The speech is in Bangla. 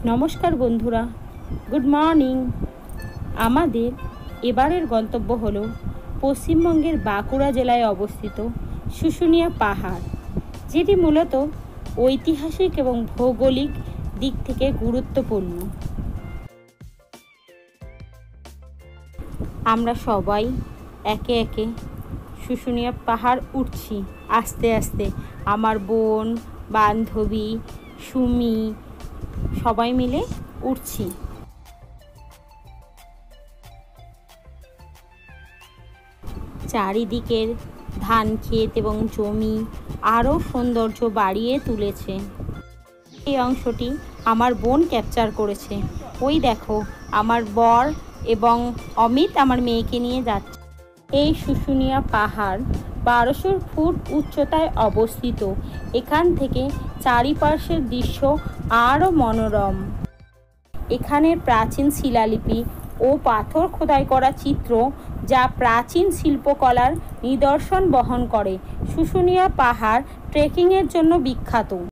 নমস্কার বন্ধুরা, গুড মর্নিং। আমাদের এবারের গন্তব্য হলো পশ্চিমবঙ্গের বাঁকুড়া জেলায় অবস্থিত শুশুনিয়া পাহাড়, যেটি মূলত ঐতিহাসিক এবং ভৌগোলিক দিক থেকে গুরুত্বপূর্ণ। আমরা সবাই একে একে শুশুনিয়া পাহাড় উঠছি আস্তে আস্তে। আমার বোন, বান্ধবী, সুমি সবাই মিলে উঠছি। চারিদিকের ধান ক্ষেত এবং জমি আরও সৌন্দর্য বাড়িয়ে তুলেছে। এই অংশটি আমার বোন ক্যাপচার করেছে। ওই দেখো, আমার বর এবং অমিত আমার মেয়েকে নিয়ে যাচ্ছে। এই শুশুনিয়া পাহাড় 1200 ফুট উচ্চতায় অবস্থিত। এখান থেকে চারিপাশের দৃশ্য আরও মনোরম। এখানের প্রাচীন শিলালিপি ও পাথর খোদাই করা চিত্র, যা প্রাচীন শিল্পকলার নিদর্শন বহন করে। শুশুনিয়া পাহাড় ট্রেকিংয়ের জন্য বিখ্যাত।